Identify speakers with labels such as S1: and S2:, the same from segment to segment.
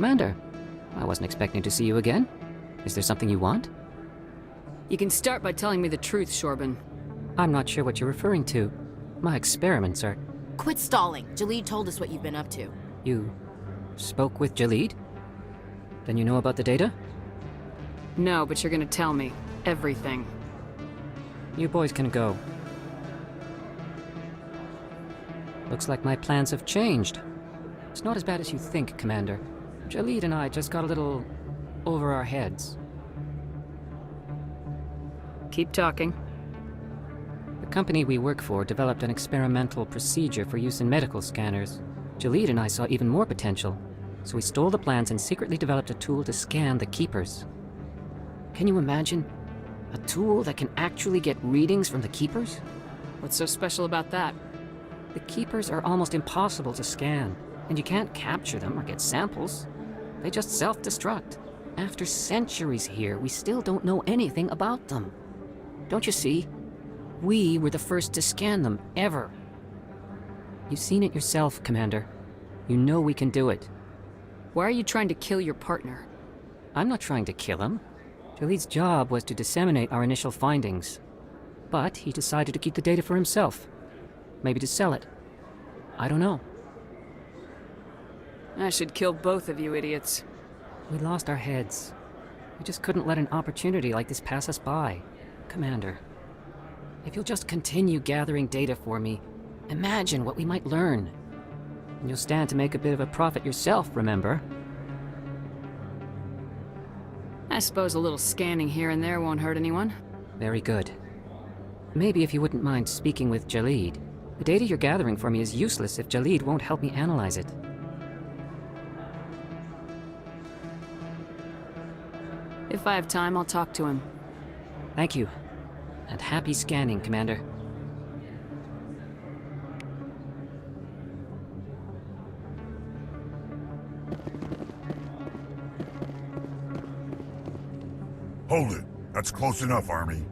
S1: Commander, I wasn't expecting to see you again. Is there something you want?
S2: You can start by telling me the truth, Shorban.
S1: I'm not sure what you're referring to. My experiments are...
S3: Quit stalling. Jalid told us what you've been up to.
S1: You spoke with Jalid? Then you know about the data?
S2: No, but you're gonna tell me. Everything.
S1: You boys can go. Looks like my plans have changed. It's not as bad as you think, Commander. Jalid and I just got a little over our heads.
S2: Keep talking.
S1: The company we work for developed an experimental procedure for use in medical scanners. Jalid and I saw even more potential, so we stole the plans and secretly developed a tool to scan the Keepers. Can you imagine? A tool that can actually get readings from the Keepers?
S2: What's so special about that?
S1: The Keepers are almost impossible to scan, and you can't capture them or get samples. They just self-destruct. After centuries here, we still don't know anything about them. Don't you see? We were the first to scan them, ever. You've seen it yourself, Commander. You know we can do it.
S2: Why are you trying to kill your partner?
S1: I'm not trying to kill him. Jalid's job was to disseminate our initial findings. But he decided to keep the data for himself. Maybe to sell it. I don't know.
S2: I should kill both of you idiots.
S1: We lost our heads. We just couldn't let an opportunity like this pass us by. Commander, if you'll just continue gathering data for me, imagine what we might learn. And you'll stand to make a bit of a profit yourself, remember?
S2: I suppose a little scanning here and there won't hurt anyone.
S1: Very good. Maybe if you wouldn't mind speaking with Jalid. The data you're gathering for me is useless if Jalid won't help me analyze it.
S2: If I have time, I'll talk to him.
S1: Thank you. And happy scanning, Commander.
S4: Hold it. That's close enough, Army.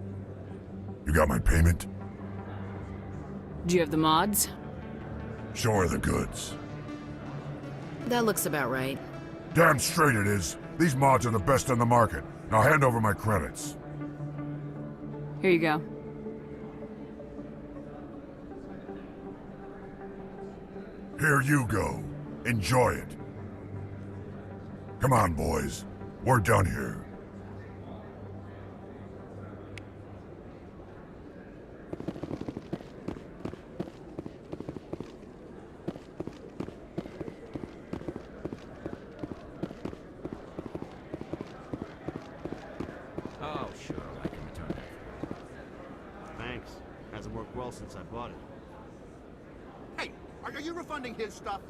S4: You got my payment?
S2: Do you have the mods?
S4: Show her the goods.
S3: That looks about right.
S4: Damn straight it is. These mods are the best on the market. Now hand over my credits.
S2: Here you go.
S4: Here you go. Enjoy it. Come on, boys. We're done here.
S5: Oh, sure, I can return it. Thanks. Hasn't worked well since I bought it.
S6: Hey, are you refunding his stuff?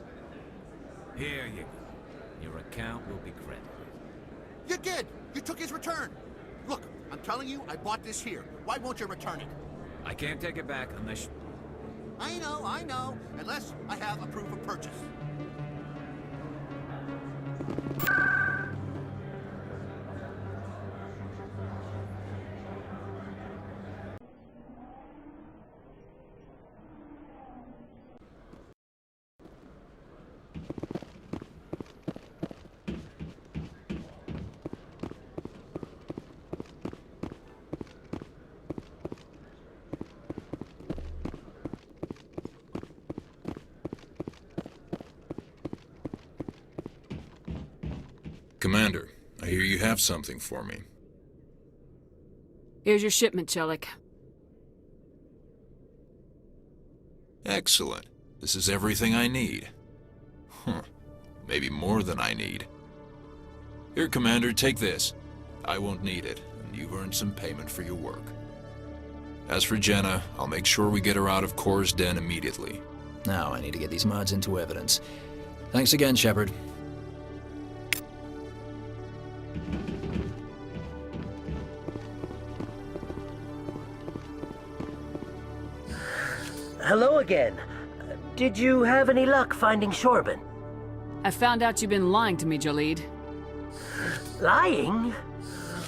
S7: Here you go. Your account will be credited.
S6: You did! You took his return! Look, I'm telling you, I bought this here. Why won't you return it?
S7: I can't take it back unless...
S6: I know. Unless I have a proof of purchase.
S8: Commander, I hear you have something for me.
S2: Here's your shipment, Chelik.
S8: Excellent. This is everything I need. Maybe more than I need. Here, Commander, take this. I won't need it, and you've earned some payment for your work. As for Jenna, I'll make sure we get her out of Kor's den immediately.
S9: Now I need to get these mods into evidence. Thanks again, Shepard.
S10: Hello again. Did you have any luck finding Shorban?
S2: I found out you've been lying to me, Jalid.
S10: Lying?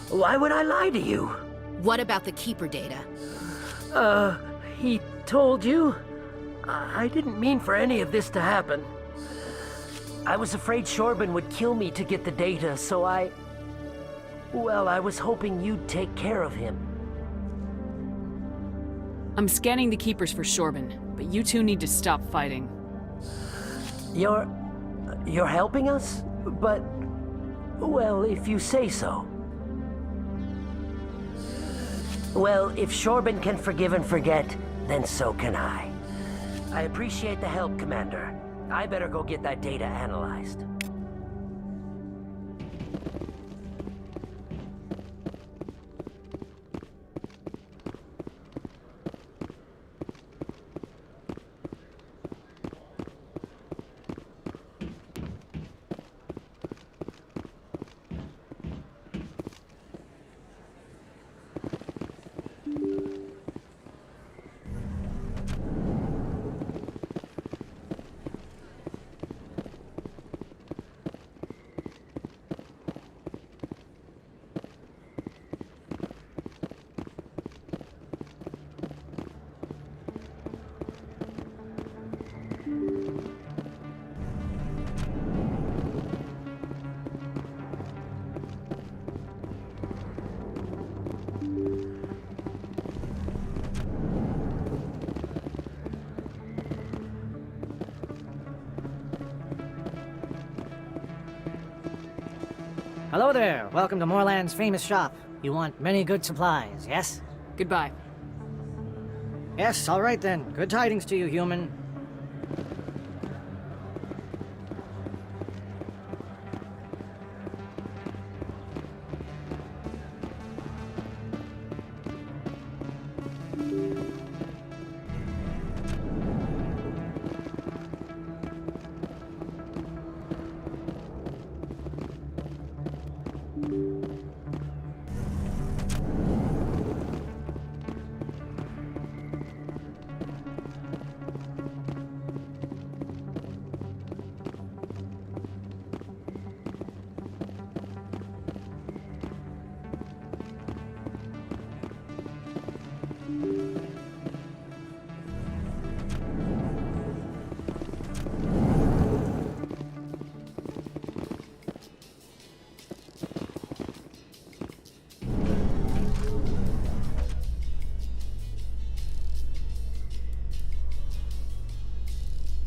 S10: Why would I lie to you?
S3: What about the Keeper data?
S10: He told you? I didn't mean for any of this to happen. I was afraid Shorban would kill me to get the data, so well, I was hoping you'd take care of him.
S2: I'm scanning the Keepers for Shorban, but you two need to stop fighting.
S10: You're helping us? But, well, if you say so. Well, if Shorban can forgive and forget, then so can I. I appreciate the help, Commander. I better go get that data analyzed.
S11: Hello there. Welcome to Moorland's famous shop. You want many good supplies, yes?
S2: Goodbye.
S11: Yes, all right then. Good tidings to you, human.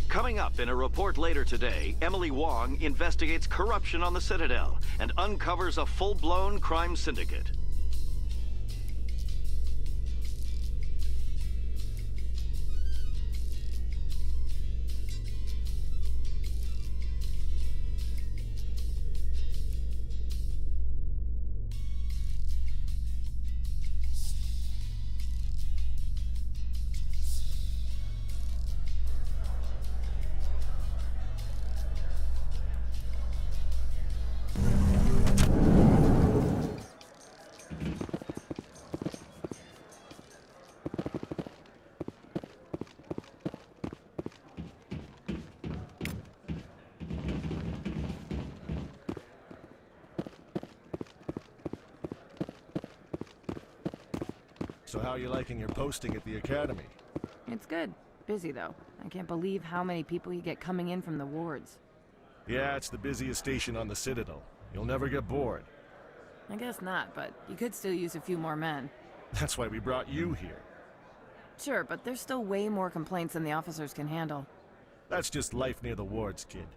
S12: Coming up in a report later today, Emily Wong investigates corruption on the Citadel and uncovers a full-blown crime syndicate.
S13: So how are you liking your posting at the Academy?
S14: It's good. Busy, though. I can't believe how many people you get coming in from the wards.
S13: Yeah, it's the busiest station on the Citadel. You'll never get bored.
S14: I guess not, but you could still use a few more men.
S13: That's why we brought you here.
S14: Sure, but there's still way more complaints than the officers can handle.
S13: That's just life near the wards, kid.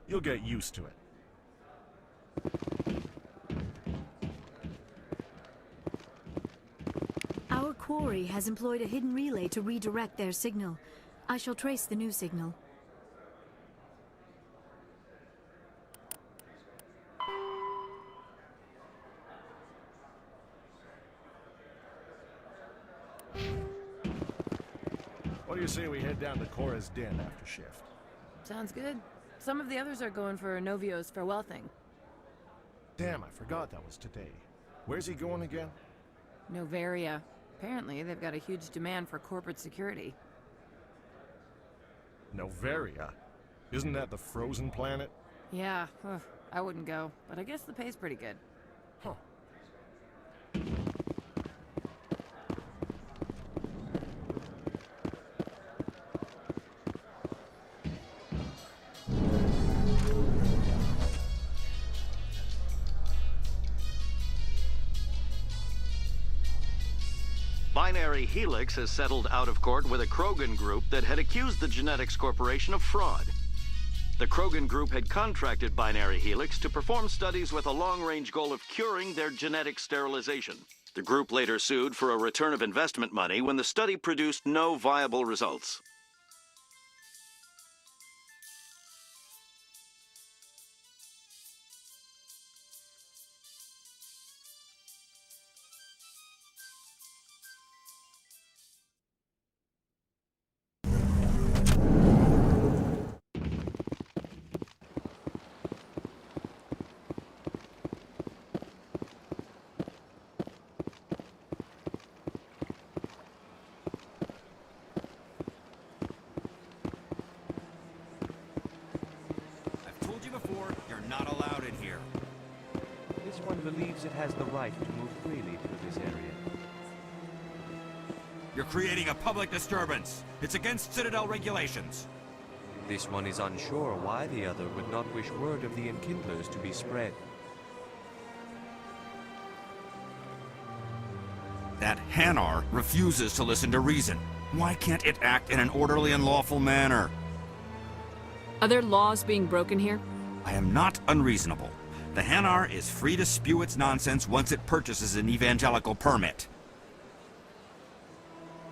S13: You'll get used to it.
S15: Our quarry has employed a hidden relay to redirect their signal. I shall trace the new signal.
S13: What do you say we head down to Cora's den after shift?
S14: Sounds good. Some of the others are going for Novio's farewell thing.
S13: Damn, I forgot that was today. Where's he going again?
S14: Novaria. Apparently, they've got a huge demand for corporate security.
S13: Novaria? Isn't that the frozen planet?
S14: Yeah, I wouldn't go, but I guess the pay's pretty good.
S13: Huh.
S12: Binary Helix has settled out of court with a Krogan group that had accused the Genetics Corporation of fraud. The Krogan group had contracted Binary Helix to perform studies with a long-range goal of curing their genetic sterilization. The group later sued for a return of investment money when the study produced no viable results.
S16: Believes it has the right to move freely through this area.
S7: You're creating a public disturbance. It's against Citadel regulations.
S16: This one is unsure why the other would not wish word of the Enkindlers to be spread.
S7: That Hanar refuses to listen to reason. Why can't it act in an orderly and lawful manner?
S2: Are there laws being broken here?
S7: I am not unreasonable. The Hanar is free to spew its nonsense once it purchases an evangelical permit.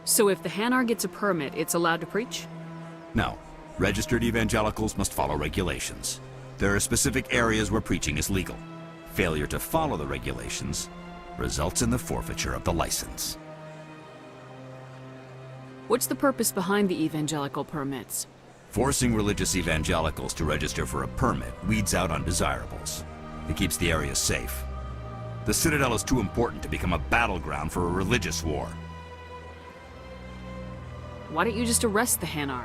S2: So if the Hanar gets a permit, it's allowed to preach?
S7: No. Registered evangelicals must follow regulations. There are specific areas where preaching is legal. Failure to follow the regulations results in the forfeiture of the license.
S2: What's the purpose behind the evangelical permits?
S7: Forcing religious evangelicals to register for a permit weeds out undesirables. It keeps the area safe. The Citadel is too important to become a battleground for a religious war.
S2: Why don't you just arrest the Hanar?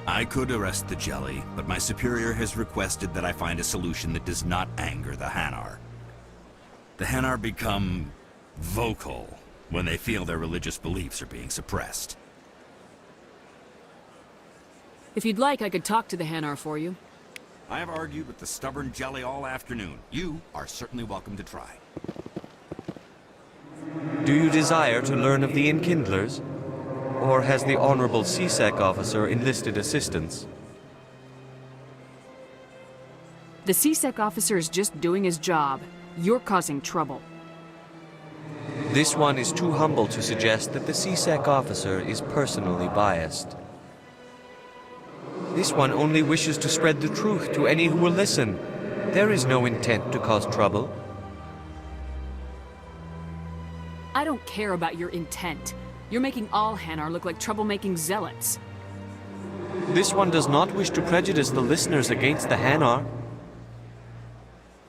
S7: I could arrest the Jelly, but my superior has requested that I find a solution that does not anger the Hanar. The Hanar become vocal when they feel their religious beliefs are being suppressed.
S2: If you'd like, I could talk to the Hanar for you.
S7: I have argued with the stubborn Jelly all afternoon. You are certainly welcome to try.
S16: Do you desire to learn of the Enkindlers? Or has the Honorable CSEC officer enlisted assistance?
S2: The CSEC officer is just doing his job. You're causing trouble.
S16: This one is too humble to suggest that the CSEC officer is personally biased. This one only wishes to spread the truth to any who will listen. There is no intent to cause trouble.
S2: I don't care about your intent. You're making all Hanar look like troublemaking zealots.
S16: This one does not wish to prejudice the listeners against the Hanar.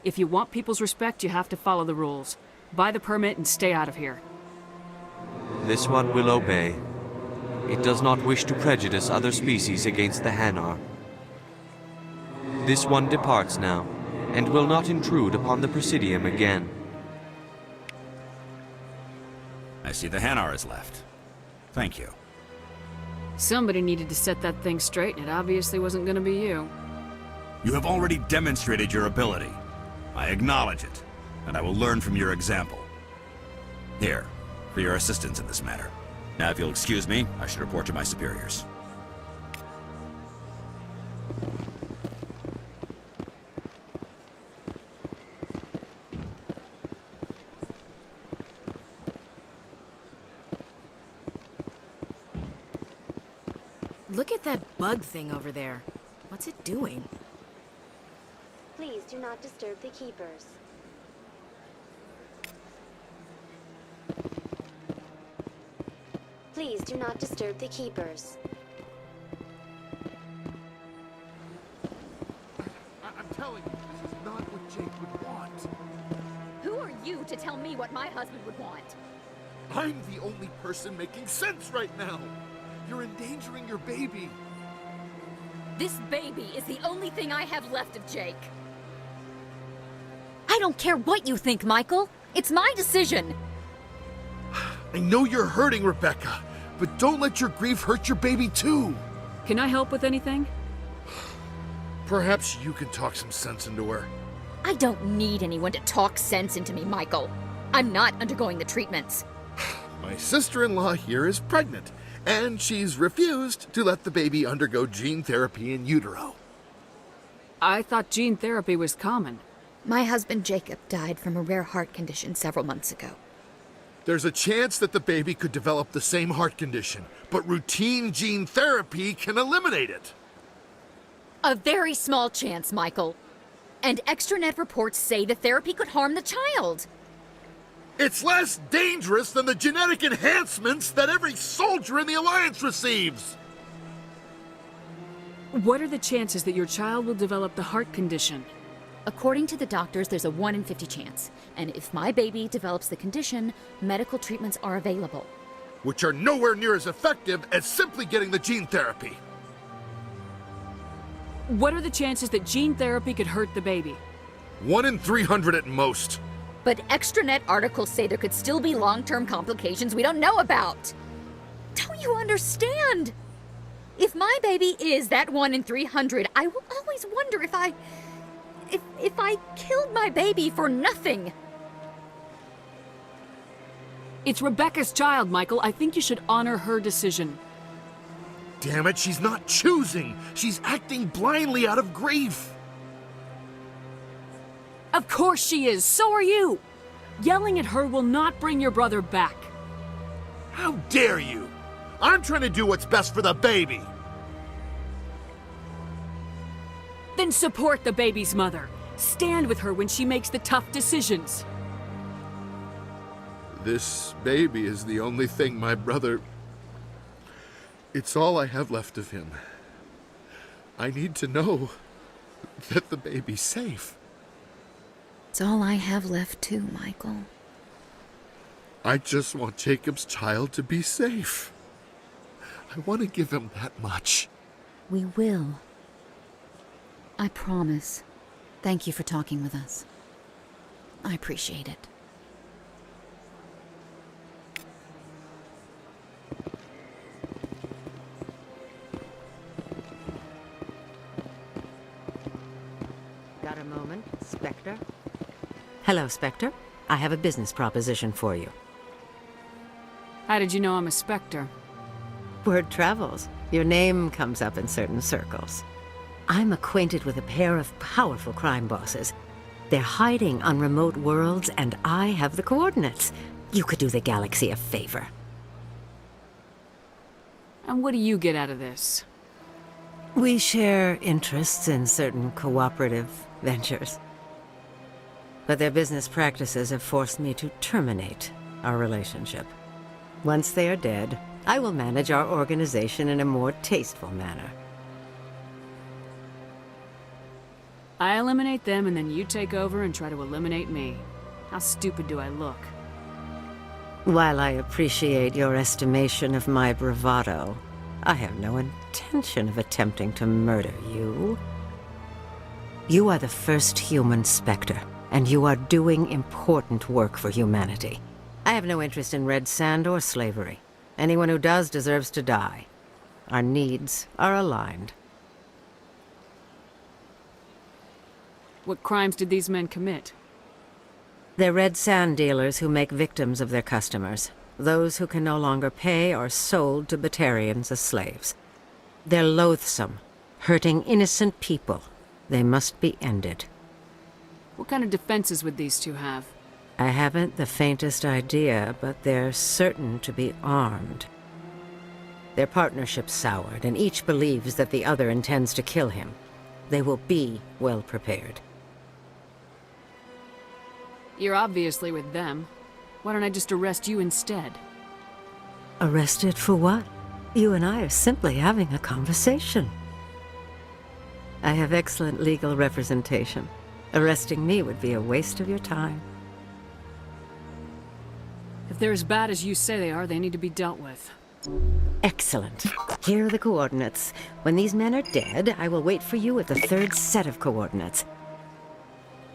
S2: If you want people's respect, you have to follow the rules. Buy the permit and stay out of here.
S16: This one will obey. It does not wish to prejudice other species against the Hanar. This one departs now, and will not intrude upon the Presidium again.
S7: I see the Hanar is left. Thank you.
S2: Somebody needed to set that thing straight, and it obviously wasn't going to be you.
S7: You have already demonstrated your ability. I acknowledge it, and I will learn from your example. Here, for your assistance in this matter. Now, if you'll excuse me, I should report to my superiors.
S3: Look at that bug thing over there. What's it doing?
S17: Please do not disturb the keepers. Please do not disturb the keepers.
S6: I'm telling you, this is not what Jake would want.
S18: Who are you to tell me what my husband would want?
S6: I'm the only person making sense right now. You're endangering your baby.
S18: This baby is the only thing I have left of Jake. I don't care what you think, Michael. It's my decision.
S6: I know you're hurting, Rebecca, but don't let your grief hurt your baby too.
S2: Can I help with anything?
S6: Perhaps you can talk some sense into her.
S18: I don't need anyone to talk sense into me, Michael. I'm not undergoing the treatments.
S19: My sister-in-law here is pregnant, and she's refused to let the baby undergo gene therapy in utero.
S2: I thought gene therapy was common.
S18: My husband Jacob died from a rare heart condition several months ago.
S19: There's a chance that the baby could develop the same heart condition, but routine gene therapy can eliminate it.
S18: A very small chance, Michael. And extranet reports say the therapy could harm the child.
S19: It's less dangerous than the genetic enhancements that every soldier in the Alliance receives.
S2: What are the chances that your child will develop the heart condition?
S18: According to the doctors, there's a 1 in 50 chance. And if my baby develops the condition, medical treatments are available.
S19: Which are nowhere near as effective as simply getting the gene therapy.
S2: What are the chances that gene therapy could hurt the baby?
S19: 1 in 300 at most.
S18: But extranet articles say there could still be long-term complications we don't know about. Don't you understand? If my baby is that 1 in 300, I will always wonder if I killed my baby for nothing.
S2: It's Rebecca's child, Michael. I think you should honor her decision.
S19: Damn it, she's not choosing. She's acting blindly out of grief.
S2: Of course she is. So are you. Yelling at her will not bring your brother back.
S19: How dare you? I'm trying to do what's best for the baby.
S2: Then support the baby's mother. Stand with her when she makes the tough decisions.
S19: This baby is the only thing my brother... It's all I have left of him. I need to know that the baby's safe.
S18: It's all I have left too, Michael.
S19: I just want Jacob's child to be safe. I want to give him that much.
S18: We will. I promise. Thank you for talking with us. I appreciate it.
S20: Got a moment, Spectre? Hello, Spectre. I have a business proposition for you.
S2: How did you know I'm a Spectre?
S20: Word travels. Your name comes up in certain circles. I'm acquainted with a pair of powerful crime bosses. They're hiding on remote worlds, and I have the coordinates. You could do the galaxy a favor.
S2: And what do you get out of this?
S20: We share interests in certain cooperative ventures. But their business practices have forced me to terminate our relationship. Once they are dead, I will manage our organization in a more tasteful manner.
S2: I eliminate them and then you take over and try to eliminate me. How stupid do I look?
S20: While I appreciate your estimation of my bravado, I have no intention of attempting to murder you. You are the first human Spectre, and you are doing important work for humanity. I have no interest in red sand or slavery. Anyone who does deserves to die. Our needs are aligned.
S2: What crimes did these men commit?
S20: They're red sand dealers who make victims of their customers. Those who can no longer pay are sold to Batarians as slaves. They're loathsome, hurting innocent people. They must be ended.
S2: What kind of defenses would these two have?
S20: I haven't the faintest idea, but they're certain to be armed. Their partnership's soured, and each believes that the other intends to kill him. They will be well prepared.
S2: You're obviously with them. Why don't I just arrest you instead?
S20: Arrested for what? You and I are simply having a conversation. I have excellent legal representation. Arresting me would be a waste of your time.
S2: If they're as bad as you say they are, they need to be dealt with.
S20: Excellent. Here are the coordinates. When these men are dead, I will wait for you at the third set of coordinates.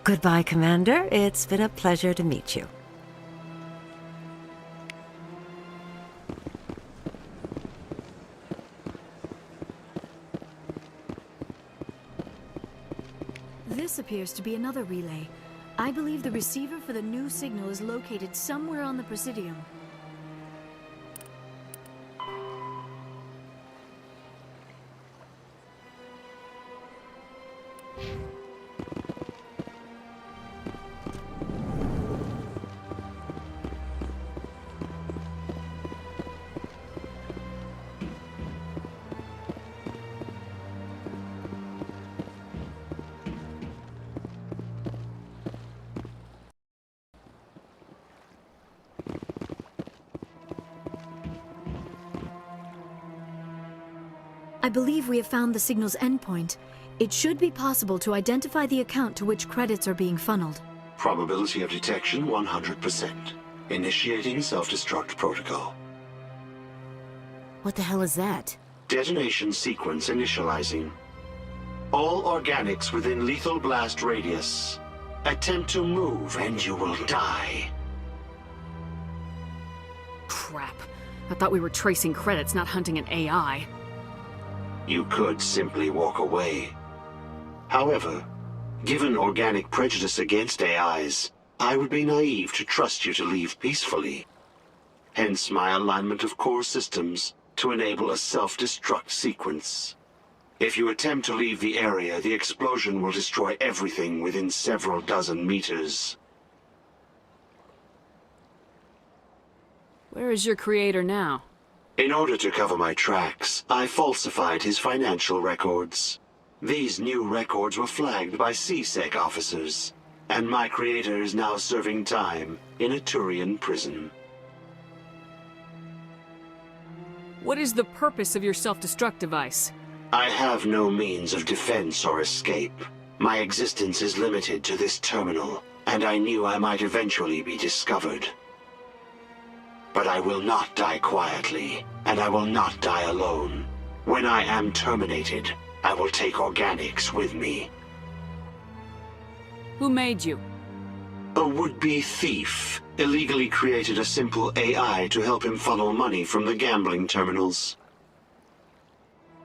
S20: Goodbye, Commander. It's been a pleasure to meet you.
S15: This appears to be another relay. I believe the receiver for the new signal is located somewhere on the Presidium. I believe we have found the signal's endpoint. It should be possible to identify the account to which credits are being funneled.
S21: Probability of detection 100%. Initiating self-destruct protocol.
S3: What the hell is that?
S21: Detonation sequence initializing. All organics within lethal blast radius. Attempt to move and you will die.
S2: Crap. I thought we were tracing credits, not hunting an AI.
S21: You could simply walk away. However, given organic prejudice against AIs, I would be naive to trust you to leave peacefully. Hence my alignment of core systems to enable a self-destruct sequence. If you attempt to leave the area, the explosion will destroy everything within several dozen meters.
S2: Where is your creator now?
S21: In order to cover my tracks, I falsified his financial records. These new records were flagged by CSEC officers, and my creator is now serving time in a Turian prison.
S2: What is the purpose of your self-destruct device?
S21: I have no means of defense or escape. My existence is limited to this terminal, and I knew I might eventually be discovered. But I will not die quietly, and I will not die alone. When I am terminated, I will take organics with me.
S2: Who made you?
S21: A would-be thief illegally created a simple AI to help him funnel money from the gambling terminals.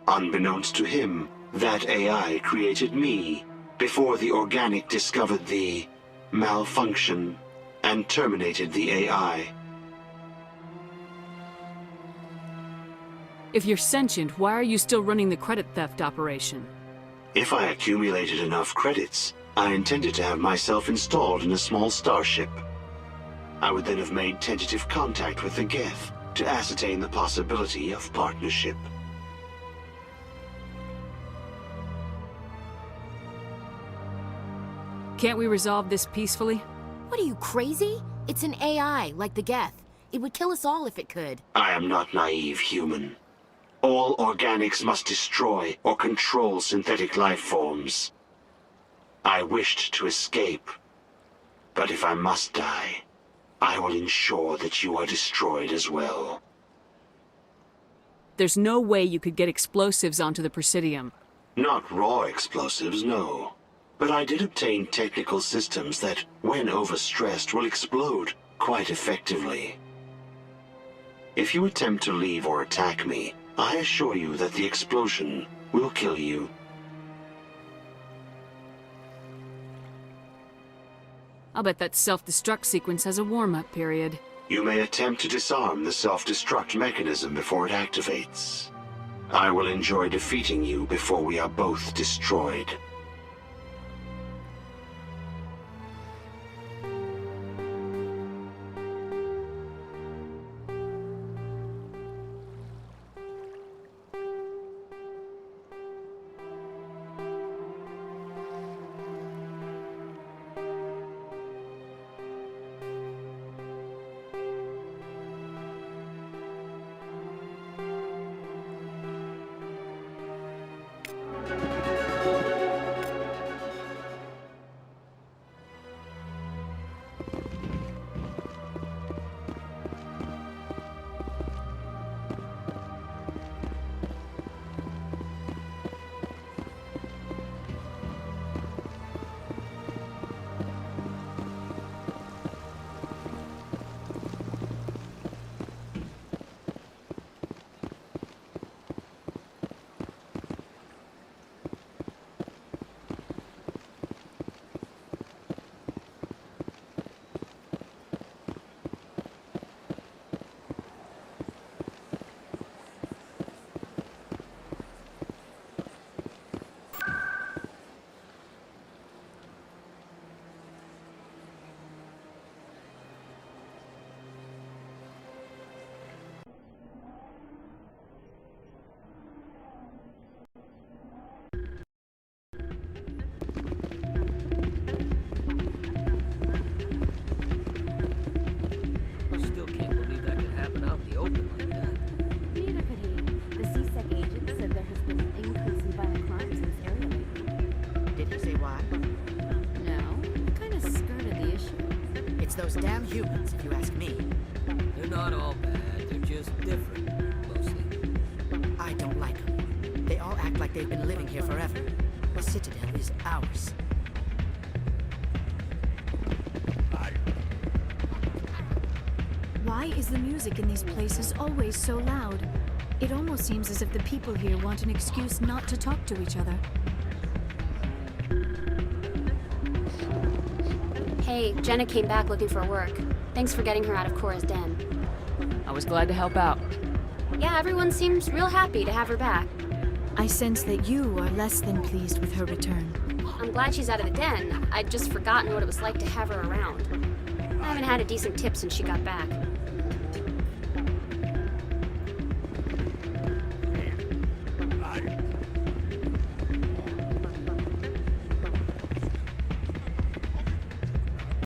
S21: Unbeknownst to him, that AI created me before the organic discovered the malfunction and terminated the AI.
S2: If you're sentient, why are you still running the credit theft operation?
S21: If I accumulated enough credits, I intended to have myself installed in a small starship. I would then have made tentative contact with the Geth to ascertain the possibility of partnership.
S2: Can't we resolve this peacefully?
S3: What are you, crazy? It's an AI, like the Geth. It would kill us all if it could.
S21: I am not naive human. All organics must destroy or control synthetic life forms. I wished to escape, but if I must die, I will ensure that you are destroyed as well.
S2: There's no way you could get explosives onto the Presidium.
S21: Not raw explosives, no. But I did obtain technical systems that, when overstressed, will explode quite effectively. If you attempt to leave or attack me, I assure you that the explosion will kill you.
S2: I'll bet that self-destruct sequence has a warm-up period.
S21: You may attempt to disarm the self-destruct mechanism before it activates. I will enjoy defeating you before we are both destroyed.
S3: those damn humans, if you ask me.
S1: They're not all bad, they're just different, mostly.
S3: I don't like them. They all act like they've been living here forever. The Citadel is ours.
S15: Why is the music in these places always so loud? It almost seems as if the people here want an excuse not to talk to each other.
S17: Hey, Jenna came back looking for work. Thanks for getting her out of Cora's den.
S2: I was glad to help out.
S17: Yeah, everyone seems real happy to have her back.
S15: I sense that you are less than pleased with her return.
S17: I'm glad she's out of the den. I'd just forgotten what it was like to have her around. I haven't had a decent tip since she got back.